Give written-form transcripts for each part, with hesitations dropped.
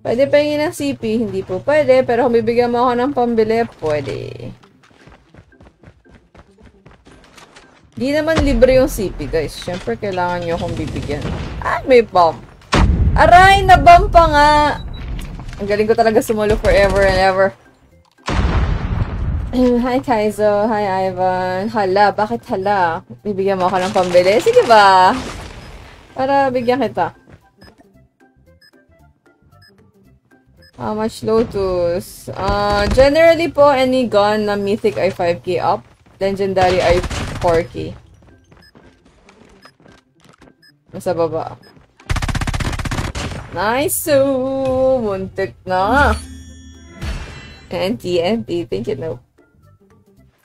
Pwede pahingin ng CP? Hindi po pwede. Pero kung bibigyan mo ako ng pambili, pwede. Di naman libre yung CP, guys. Siyempre, kailangan nyo akong bibigyan. Ah, may bomb. Aray, na-bomb pa nga. Ang galing ko talaga sumulo forever and ever. Hi, Kaizo. Hi, Ivan. Hala, bakit hala? Bibigyan mo ako ng pambili? Sige ba? Para bigyan kita. How much Lotus? Generally po, any gun na Mythic ay 5k up. Legendary ay 4k. Nasa baba. Nice! So, muntik na. NT. Thank you, no.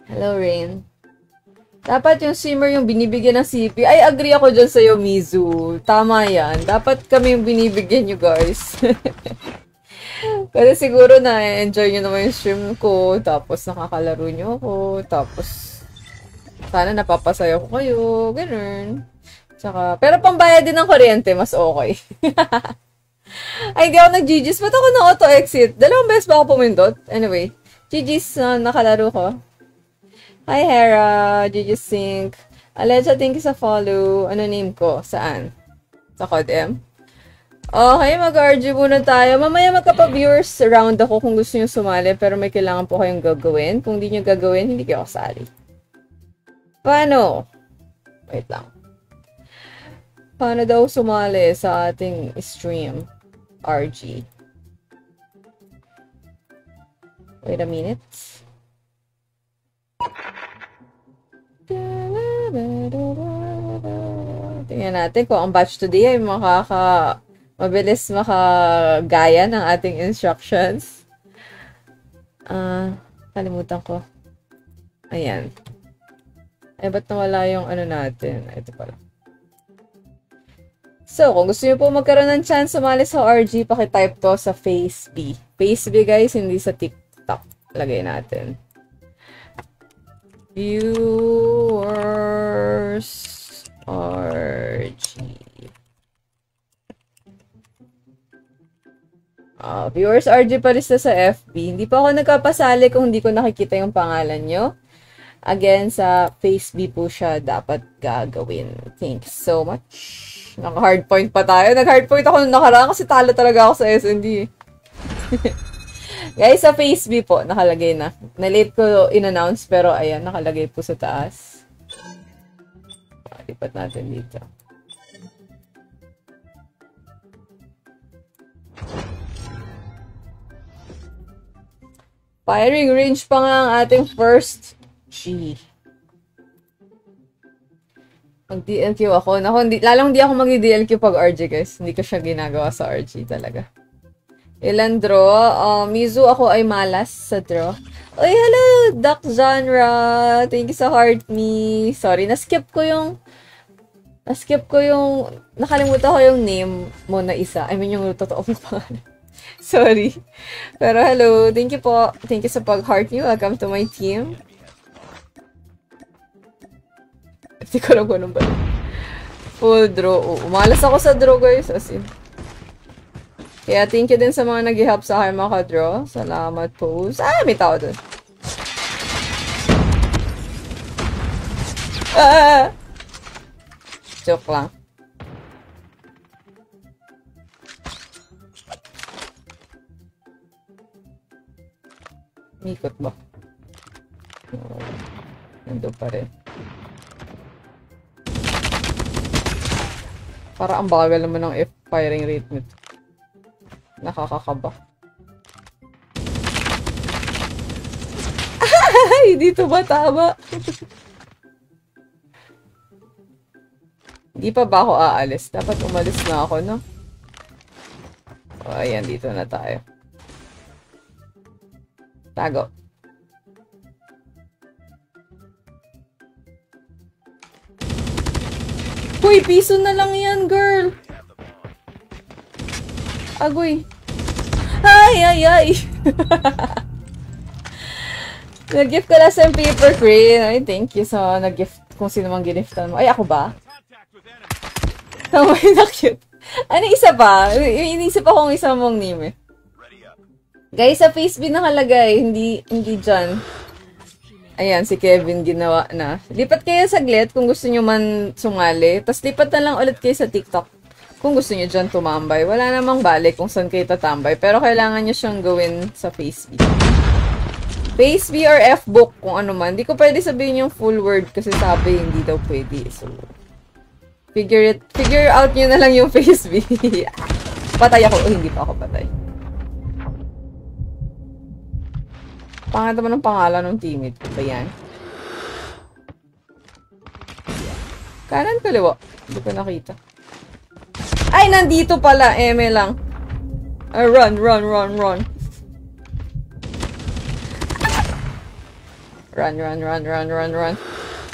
Hello, Rain. Dapat yung swimmer yung binibigyan ng CP. Ay, agree ako dyan sa'yo, Mizu. Tama yan. Dapat kami yung binibigyan nyo, guys. Kasi siguro na-enjoy nyo naman yung stream ko. Tapos nakakalaro nyo ako. Tapos sana napapasaya ko kayo. Ganun. Tsaka, pero pambayad din ng kuryente, mas okay. Ay, hindi ako nag-GG's. Ba't ako na-auto-exit? Dalawang beses ba ako pumindot? Anyway, GG's nakalaro ko. Hi, Hera. GG's Sync. Alexa, thank you sa follow. Ano name ko? Saan? Sa COD-M? Okay, mag-RG muna tayo. Mamaya magkapa-viewers round ako kung gusto nyo sumali. Pero may kailangan po kayong gagawin. Kung di nyo gagawin, hindi kayo kasali. Paano? Wait lang. Paano daw sumali sa ating stream? RG. Wait a minute. Tingnan natin kung ang batch today ay mabilis makagaya ng ating instructions. Kalimutan ko. Ayan. Ay, ba't nawala yung ano natin? Ito pala. So, kung gusto niyo po magkaroon ng chance sumali sa RG, pakitype to sa FaceB. FaceB, guys, hindi sa TikTok. Lagay natin. Viewers RG. Viewers RG pa rin sa FB. Hindi pa ako nagkapasali kung hindi ko nakikita yung pangalan nyo. Again, sa FaceB po siya dapat gagawin. Thanks so much. Naka-hardpoint pa tayo. Nag-hardpoint ako nung nakaraan kasi talo talaga ako sa SND. Guys, sa FaceB po, nakalagay na. Na-late ko in-announce pero ayan, nakalagay po sa taas. Lipat natin dito. Firing range pa nga ang ating first G. Mag-DLQ ako. Naku, lalong di ako mag-DLQ pag RG, guys. Hindi ko siya ginagawa sa RG talaga. Ilan draw? Mizu, ako ay malas sa draw. Uy, hello! Duck Genre! Thank you sa heart me. Sorry, na-skip ko yung... Nakalimutan ko yung name mo na isa. I mean, yung totoo mo pangalan. Sorry. Pero hello. Thank you po. Thank you sa pag-heart me. Welcome to my team. Hindi ko lang ganun ba. Full draw. Umalas ako sa draw, guys. As in. Kaya thank you din sa mga nag-help sa akin maka-draw. Salamat po. May tao dun. Joke lang. Mikot ba? Nandun pa rin. Para ang bagal naman ng firing rate nito. Nakakakaba. Ay, dito ba tama? Hindi pa ba ako aalis? Dapat umalis na ako, no? O, ayan, dito na tayo. Tago. Uy, piso na lang yan, girl. Agoy. Ay. Nag-gift ka lang sa paper crane. Ay, thank you sa nag-gift kung sino mang giniftan mo. Ay, ako ba? Tama, na cute. Ano isa pa? Inisip akong isa mong name eh. Guys, sa Facebook nakalagay, hindi dyan. Ayan, si Kevin ginawa na. Lipat kayo saglit kung gusto nyo man sumali. Tapos lipat na lang ulit kayo sa TikTok kung gusto nyo dyan tumambay. Wala namang balik kung saan kayo tatambay. Pero kailangan nyo siyang gawin sa Facebook. Facebook or Fbook, kung ano man. Hindi ko pwede sabihin yung full word kasi sabi hindi daw pwede. So, figure out nyo na lang yung Facebook. Patay ako. Oh, hindi pa ako patay. Pangit naman ang pangalan ng teammate ko ba yan? Kanan kaliwa. Hindi ko nakita. Ay, nandito pala. Eme lang. Run. Run.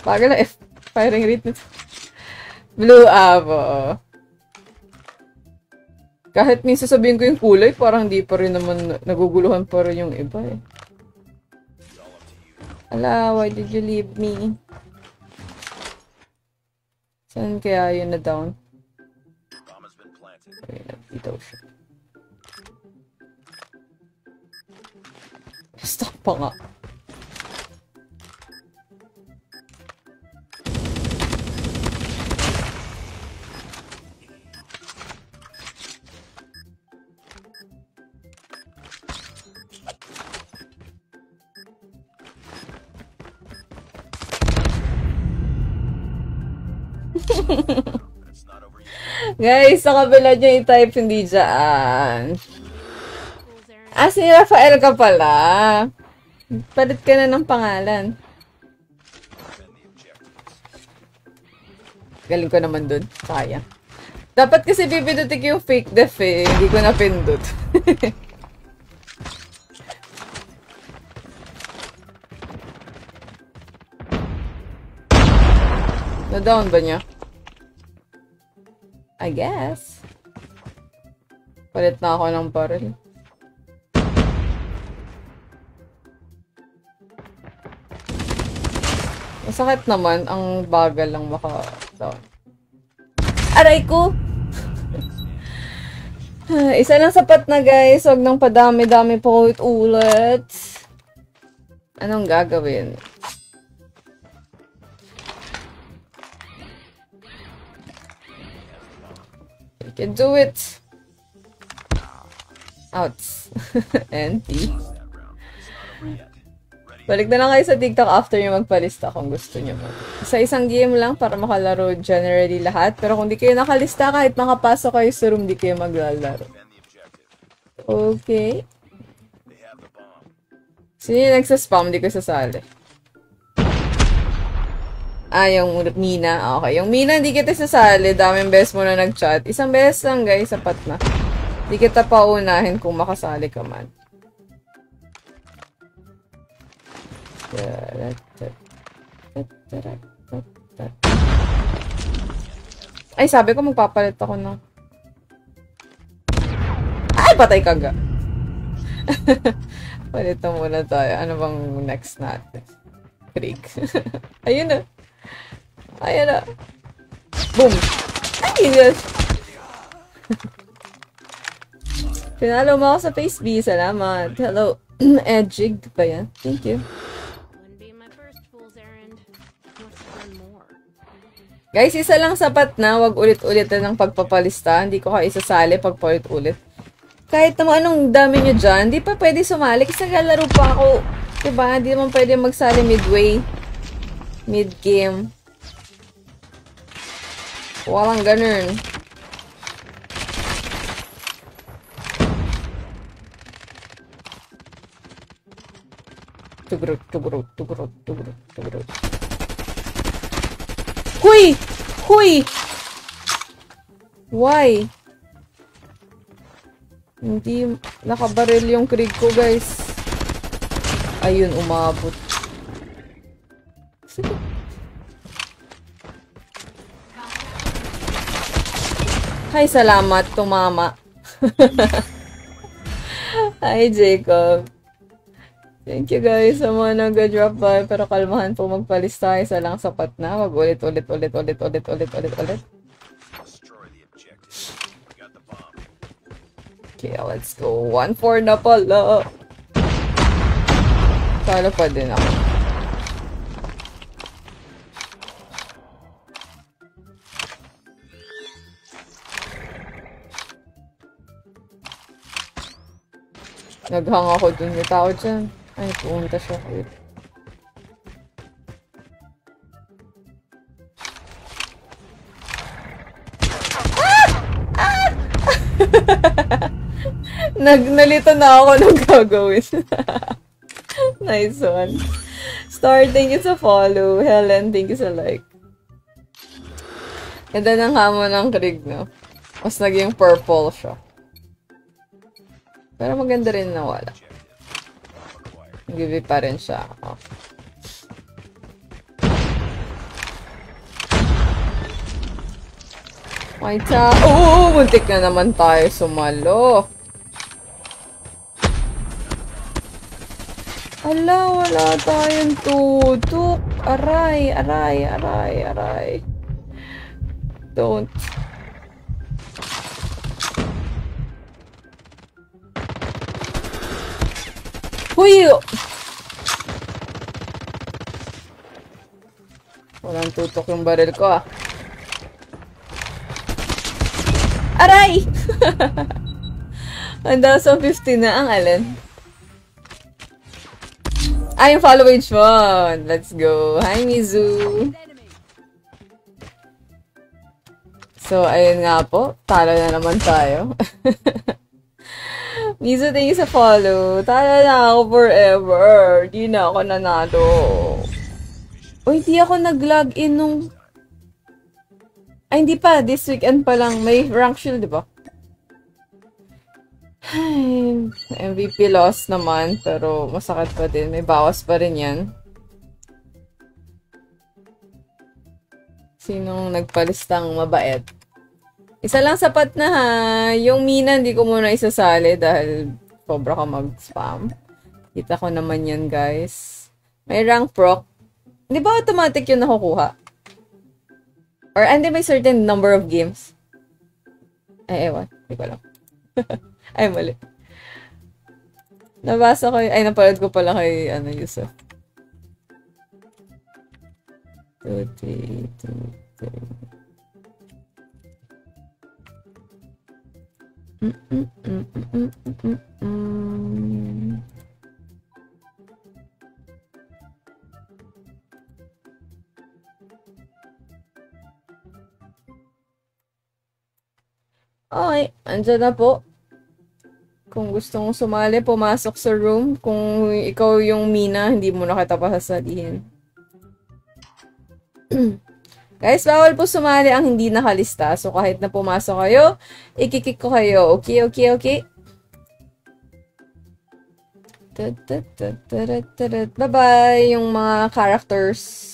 Bagal na firing rate nito. Blue up, oo. Kahit minsan sabihin ko yung kulay, parang di pa rin naman naguguluhan pa rin yung iba eh. Ala, why did you leave me? Saan kaya yun na down? Okay, nagdito siya. Stop pa nga. Guys, sa kabila nyo i-type hindi dyan. Ah, si Rafael ka pala. Palit ka na ng pangalan. Galing ko naman dun. Sayang. Dapat kasi pipindutin ko yung fake def eh. Hindi ko napindot. Na-down ba niya? I guess. Palit na ako ng barrel. Masakit naman. Ang bagal lang maka-down. Aray ko! Isa lang sapat na guys. Huwag nang padami-dami pa ulit. Anong gagawin? You can do it. Outs. NT. Balik na lang kayo sa TikTok after nyo magpalista kung gusto nyo. Sa isang game lang para makalaro generally lahat. Pero kung di kayo nakalista, kahit makapasok kayo sa room, di kayo maglalaro. Okay. Sino yung nagsaspam? Di ko sasali. Ah, yung Mina. Okay. Yung Mina, hindi kita sasali. Daming beses mo na nag-chat. Isang beses lang, guys. Sapat na. Hindi kita paunahin kung makasali ka man. Ay, sabi ko magpapalit ako ng... Ay, patay ka ga. Palit na muna tayo. Ano bang next natin? Krieg. Ayun na. Ayun na. Boom. Ay, yes. Pinalo mo ako sa Facebook. Salamat. Hello. Edgig ba yan? Thank you. Guys, isa lang sapat na. Wag ulit-ulit na ng pagpapalista. Hindi ko kayo isasali pag paulit-ulit. Kahit naman anong dami nyo dyan, di pa pwede sumali. Kasi naglalaro pa ako. Diba? Di naman pwede magsali midway. Mid-game. Walang ganun. Tugurot. Huy! Huy! Why? Hindi nakabaril yung Krieg ko, guys. Ayun, umabot. Hi, salamat. Tumama. Hi, Jacob. Thank you guys sa mga nag-drop by. Pero kalmahan po magpalista. Isa lang sapat na. Wag ulit. Okay, let's go. 1-4 na pala. Kala pa din ako. Naghang ako dun. May tao dyan. Ay, pumunta siya. Wait. Nalito na ako ng gagawin. Nice one. Star, thank you sa follow. Helen, thank you sa like. Ganda ng hamon ng Krieg, no? Mas naging purple siya. Pero maganda rin na wala. Give pa rin siya. Oh. May ta... Oh! Muntik na naman tayo sumalo. Ala, wala tayong tutok. Aray, aray, aray, aray. Don't. Huy! Walang tutok yung baril ko, ah. Aray! Handa sa 50 na ang alin. Yung follow page mo. Let's go. Hi, Mizu. So, ayun nga po. Talo na naman tayo. Mizu, thank you sa follow. Talo na ako forever. Di na ako nanalo. Uy, di ako nag-login nung... Ay, hindi pa. This weekend pa lang. May rank shield, di ba? Ay, MVP loss naman, pero masakit pa din. May bawas pa rin yan. Sinong nagpalistang mabait? Isa lang sapat na ha. Yung Mina, hindi ko muna isasali dahil sobra ka mag-spam. Kita ko naman yan, guys. May rank proc. Di ba automatic yun nakukuha? Or hindi may certain number of games? Ay, ewan. Hindi ko alam. Ay, mali. Nabasa ko ay, napanood ko pala kay, Yusuf. 2, 3, 2, 3. Okay, andyan na po. Kung gusto mong sumali, pumasok sa room. Kung ikaw yung Mina, hindi mo na kita pasasalihin. Guys, bawal po sumali ang hindi nakalista. So, kahit na pumasok kayo, ikikik ko kayo. Okay, okay, okay? Bye-bye, yung mga characters.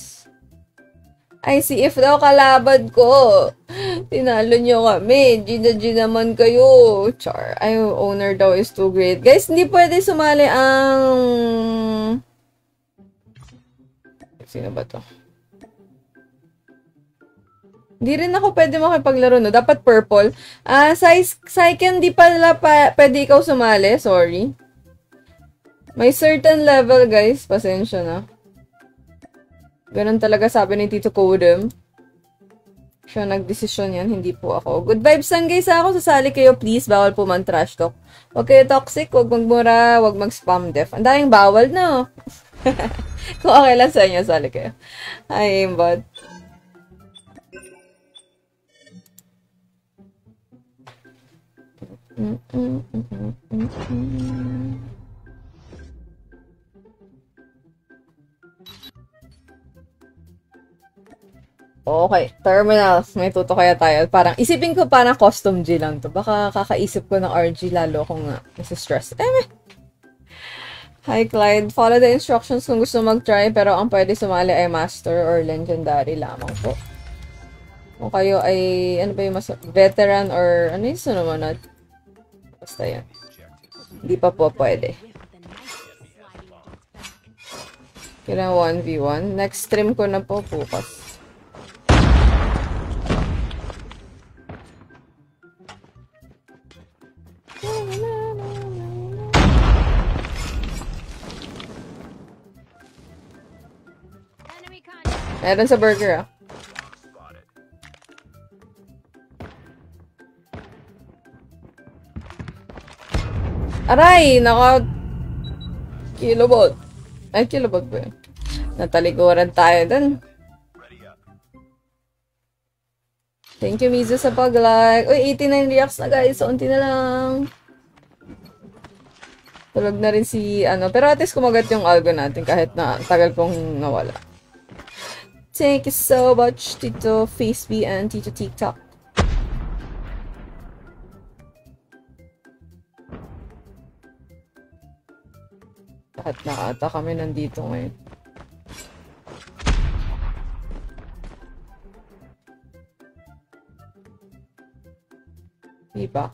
Ay, si If daw kalaban ko. Tinalo nyo kami. Gina naman kayo. Char. Ay, owner daw is too great. Guys, hindi pwede sumali ang... Sino ba to? Hindi rin ako pwede makipaglaro, no? Dapat purple. Saiken, di pala pwede ikaw sumali. Sorry. May certain level, guys. Pasensya na. Ganun talaga sabi ni Tito Kodem. Siya nagdesisyon yan, hindi po ako. Good vibes lang guys ako. Sasali kayo please. Bawal po man trash talk. Huwag kayo toxic, huwag magmura, huwag mag-spam def. Ang daming bawal no. Kung okay lang sa inyo, sali kayo. Hi, aimbot. Okay, terminal. May tuto kaya tayo. Parang, isipin ko parang custom G lang to. Baka kakaisip ko ng RG lalo kung nasa-stress. Hi, Clyde. Follow the instructions kung gusto mag-try, pero ang pwede sumali ay master or legendary lamang po. Kung kayo ay, ano ba yung mas veteran or, ano yung sunumunod? Basta yan. Hindi pa po pwede. Kailangan 1v1. Next stream ko na po bukas. Meron sa burger, ah. Aray! Kilobot. Ay, kilobot ba yun? Natalikuran tayo dun. Thank you, Mizu, sa pag-like. Uy, 89 reacts na, guys. So, unti na lang. Tulog na rin si, pero at least kumagat yung algo natin kahit na tagal pong nawala. Thank you so much, Tito FaceB and Tito TikTok. Lahat na ata kami nandito ngayon. Diba?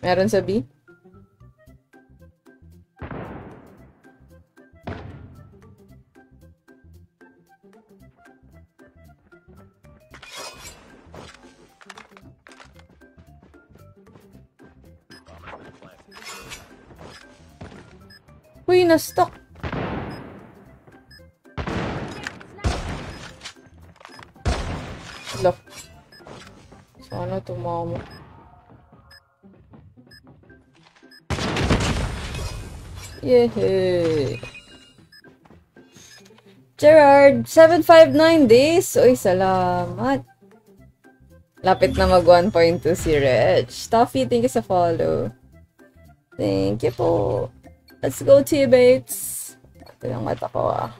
Meron sa B? Uy, na-stuck. Look. Sana tumama. Yehey. Gerard, 759 days. Uy, salamat. Lapit na mag 1.2 si Reg. Toffee, thank you sa follow. Thank you po. Let's go, teammates. Ito yung mata ko, ah.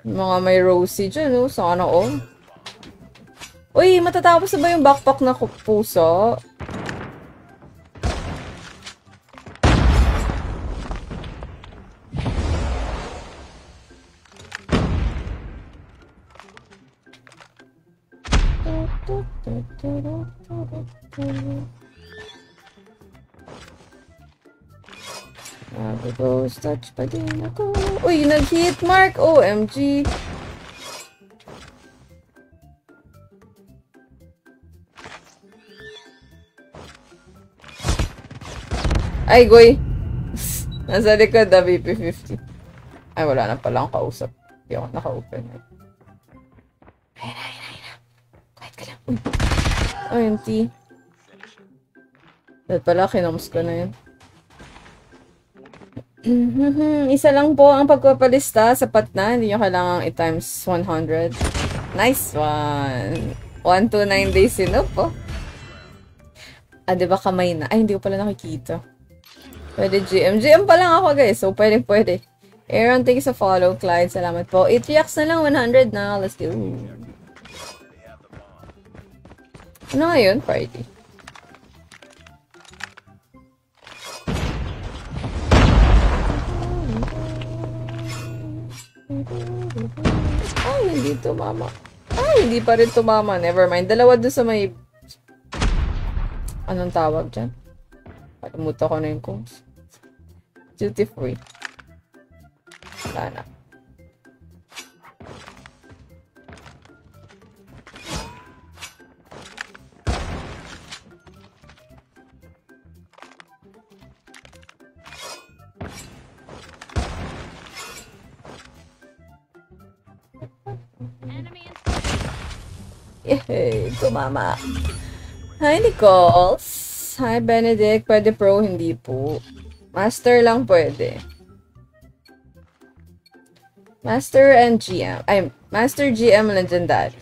Mga may Rosie dyan, no? Sana all. Uy, matatapos na ba yung backpack na puso? Ghost touch pa din ako. Uy, nag-hit mark! OMG! Ay, goy! Nasa likod na VP50. Ay, wala na palang kausap. Hindi ako naka-open. Ayun na. Quiet ka lang. Uy. Ayun, T. Dahil pala, kinams ko na yun. Isa lang po ang pagpapalista. Sapat na. Hindi nyo kailangang i-times 100. Nice one. 129 days sinup po. Ah, diba kamay na? Ay, hindi ko pala nakikita. Pwede GM. GM pa lang ako, guys. So, pwede. Aaron, thank you sa follow. Clyde, salamat po. 8 reacts na lang. 100 na. Let's go. Ano ngayon? Friday. Ay, hindi tumama. Ay, hindi pa rin tumama. Never mind. Dalawa doon sa may... Anong tawag dyan? Palimutan ko na yung codes. Duty free. Wala na. Yehey, tumama. Hi, Nichols. Hi, Benedict. Pwede pro, hindi po. Master lang pwede. Master and GM. Ay, Master GM Legendary.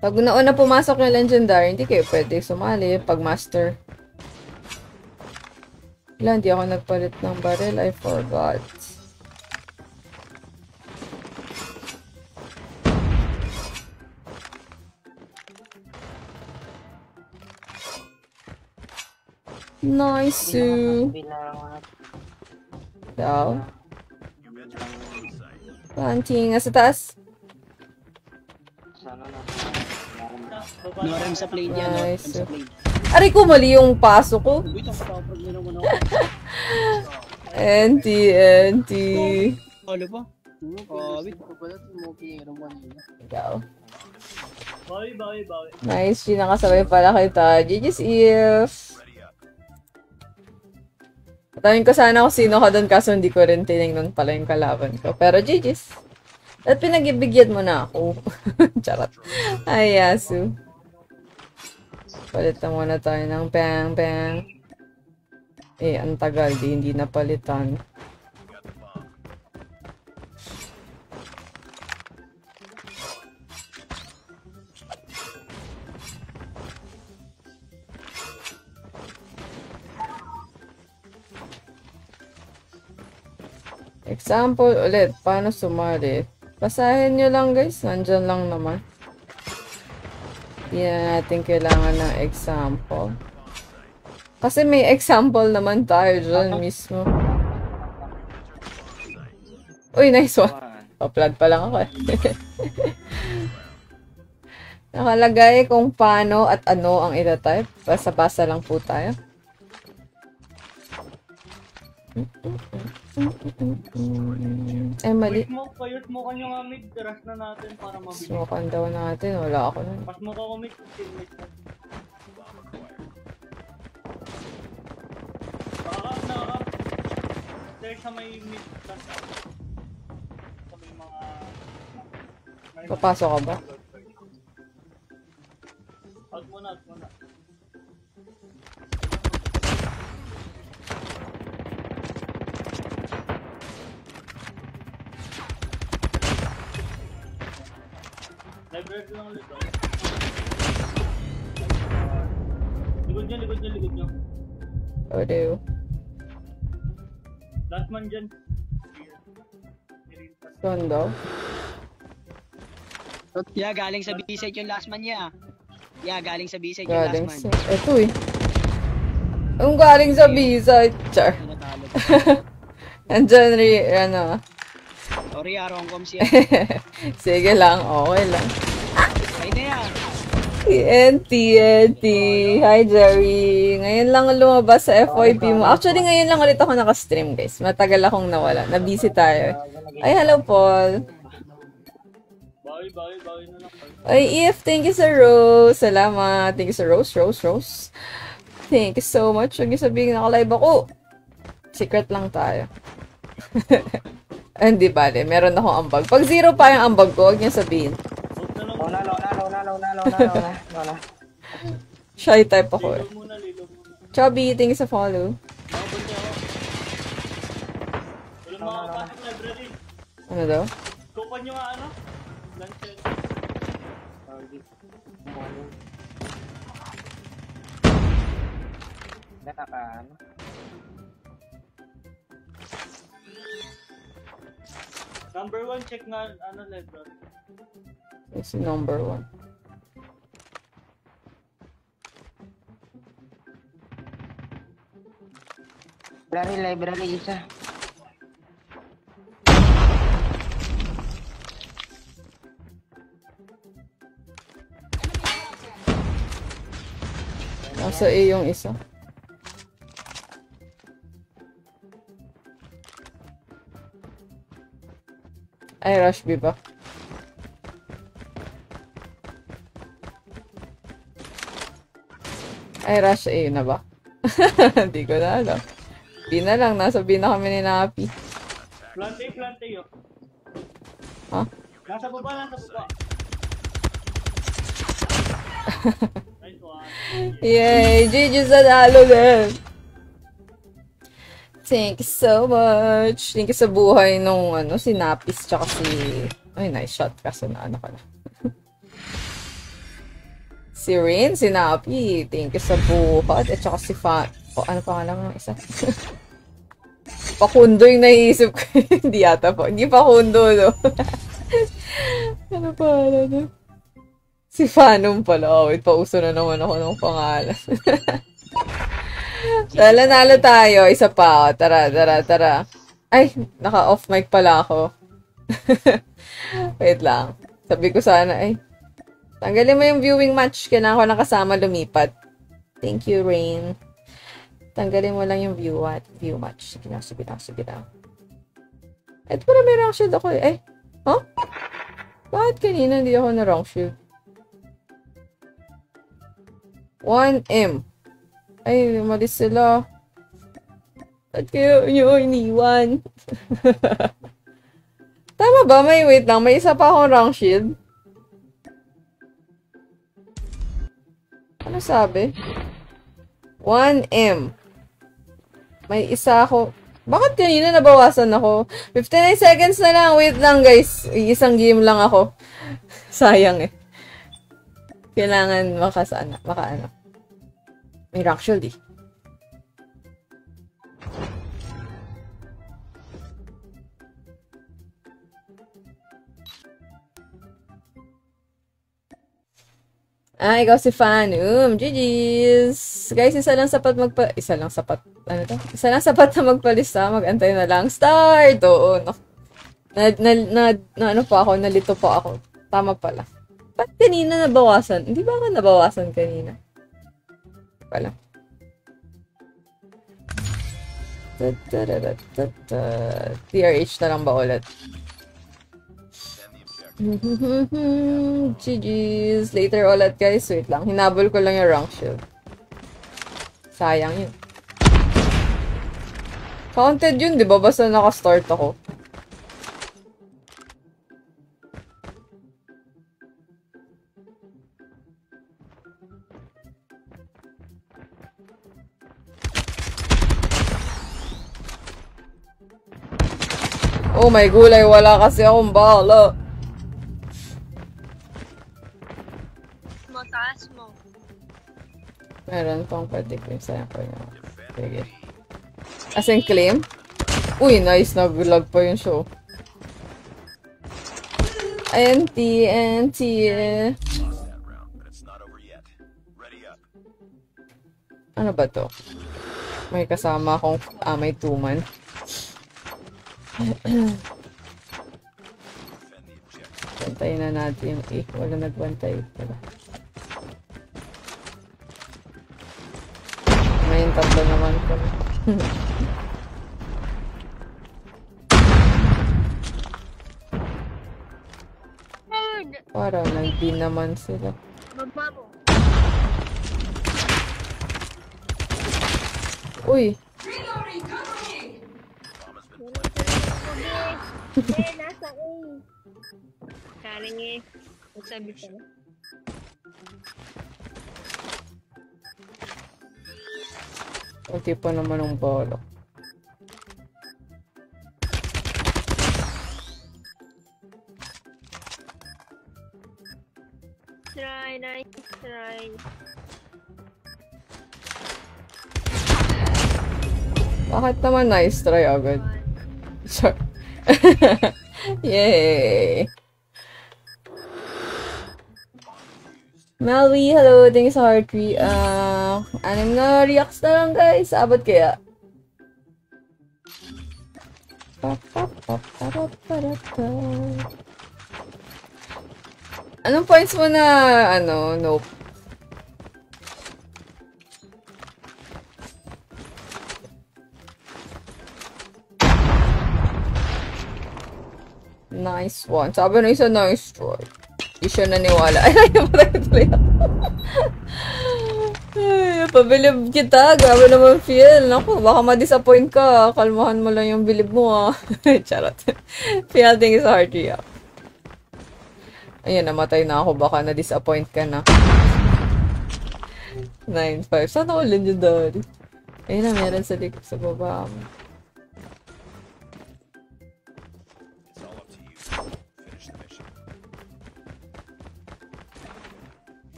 Pag nauna pumasok yung Legendary, hindi kayo pwede sumali. Pag Master. Wala, hindi ako nagpalit ng barrel. I forgot. Nice. Daw. Planting. Nasa taas. Noram sa plane yan. Nice. Aray ko, mali yung paso ko. NT. Halo pa? Wait ko pala tumukira kanina. Ikaw. Bawi. Nice, G. Nakasabay pala kita. GG's if. Patayin ko sana kung sino ka doon kaso hindi ko rin tinignan pala yung kalaban ko. Pero GG's. At pinagibigyan mo na ako. Charot. Ay, Yasu. Palitan muna tayo ng bang. Ang tagal. Hindi napalitan. Example ulit. Paano sumali? Basahin nyo lang guys. Nandyan lang naman. Hindi na natin kailangan ng example. Kasi may example naman tayo dyan mismo. Uy, nice one. Pa-plug pa lang ako eh. Nakalagay kung paano at ano ang itatype. Basa-basa lang po tayo. Mali. Smoke nyo nga mid, rush na natin para mabilis. Smokean daw natin. Wala ako nun. Pas mo ko mid, teammate na. Nakaka. There sa may mid. Sa may mga... Papasok ka ba? Out muna. Library lang ulit. Likod nyo. Odeo. Last man dyan. Saan daw? Yeah, galing sa B-side yung last man niya. Yeah, galing sa B-side yung Galing last sa... man. Ito eh. Ang galing sa B-side. Char. Andyan ano. Sorry, arongkom siya. Sige lang. Okay lang. Ay na yan. TNT. Hi, Jerry. Ngayon lang lumabas sa FYP mo. Actually, ngayon lang ulit ako nakastream, guys. Matagal akong nawala. Na-busy tayo. Ay, hello, Paul. Bawi na lang. Ay, If, thank you sa Rose. Salamat. Thank you sa Rose. Thank you so much. Huwag niyo sabihin naka-live ako. Secret lang tayo. Hindi bale. Meron akong ambag. Pag 0 pa yung ambag ko, huwag niyo sabihin. Wala. Shy type ako eh. Lilo muna. Chubby, thank you sa follow. Makapunti ako. Walang makakapasok library. Ano daw? Kupan nyo nga ano? Lancet. Number 1, check nga ano library. It's number 1. Library isa. Nasa A yung isa. Ay, rush B ba? Ay, rush A na ba? Hindi ko na alam. B na lang. Nasa B na kami ni Napi. Plante yun. Ha? Nasa baba. Nice one. Yay! GG sa nalo din! Thank you so much! Thank you sa buhay nung si Napis tsaka si... Ay, nice shot. Kaso na ano ka na. Si Rain, si Napi. Thank you sa buhat. At tsaka si ano pangalan ng isa? Pakundo yung naiisip ko. Hindi yata po. Hindi Pakundo, no? Ano pangalan, no? Si Phantom pala. Oh, wait, pauso na naman ako ng pangalan. Nalo tayo. Isa pa. Oh. Tara. Ay, naka-off mic pala ako. Wait lang. Sabi ko sana, tanggalin mo yung viewing match. Kailangan ko lang kasama lumipat. Thank you, Rain. Tanggalin mo lang yung view match. Sige lang. Ito pala may rank shield ako eh. Huh? Bakit kanina hindi ako na rank shield? 1M. Ay, umalis sila. Ba't kayo nyo iniwan? Tama ba? May wait lang. May isa pa akong rank shield. Ano sabi? 1M. May isa ako. Bakit kanina nabawasan ako? 59 seconds na lang. Wait lang guys. Isang game lang ako. Sayang eh. Kailangan maka-ano. May rank shield eh. Ah, ikaw si Fanum. GG's! Guys, isa lang sapat Isa lang sapat na magpalista. Mag-antay na lang. Start! Oo, no. Ano pa ako? Nalito pa ako. Tama pala. Ba't kanina nabawasan? Hindi ba ako nabawasan kanina? Pala. TRH na lang ba ulit? GG's. Later ulit guys. Wait lang. Hinabol ko lang yung rank shield. Sayang yun. Counted yun, di ba? Basta naka-start ako. Oh my gulay, wala kasi akong bala. Taas mo. Meron pang pwede claim. Sayang ko yun. Sige. As in claim? Uy, nice. Nag-lag pa yung show. NT. Ano ba to? May kasama akong may 2-man. Bantayin na natin yung wala nagbantay pala. May tatlo naman kami. Parang nag-B naman sila. Baba mo. Uy! Nasa A. Kaling eh. Magsabi ka na. Ulti pa naman ng bala. Try. Bakit naman nice try agad? Sure. Yay! Melwy, hello. Thank you sa heartree. Anim na reacts na lang guys. Abot kaya? Anong points mo na, nope? Nice one. Sabi na isa, nice try. Di siya naniwala. Ay, namatay tuloy ako. Ay, pabilib kita. Grabe naman feel. Naku, baka ma-disappoint ka. Kalmahan mo lang yung bilib mo, ah. Charot. Feel, thank you sa heart, yeah. Ayan, namatay na ako. Baka na-disappoint ka na. 9-5. Sana ako legendary. Ayun na, meron sa likod sa baba mo.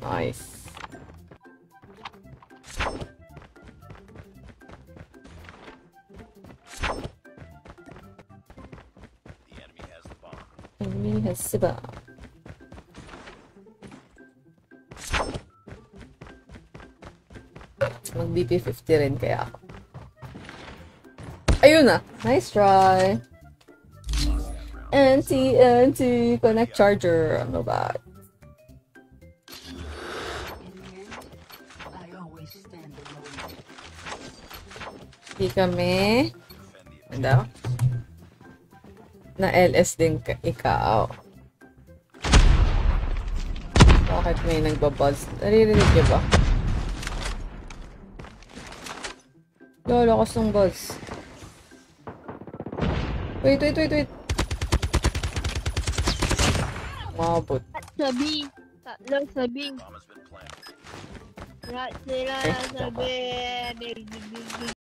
Nice. Enemy has the bomb. Mag-BP50 rin kaya ako. Ayun na! Nice try! NT, connect charger. Ano ba? Hindi kami. Ano? na LS din ikaw. Bakit may nagbabuzz? Naririnig niyo ba? Lolo, lakas ng buzz. Wait. Mabot. Sabi. Tatlong sabi. Lahat sila sabi.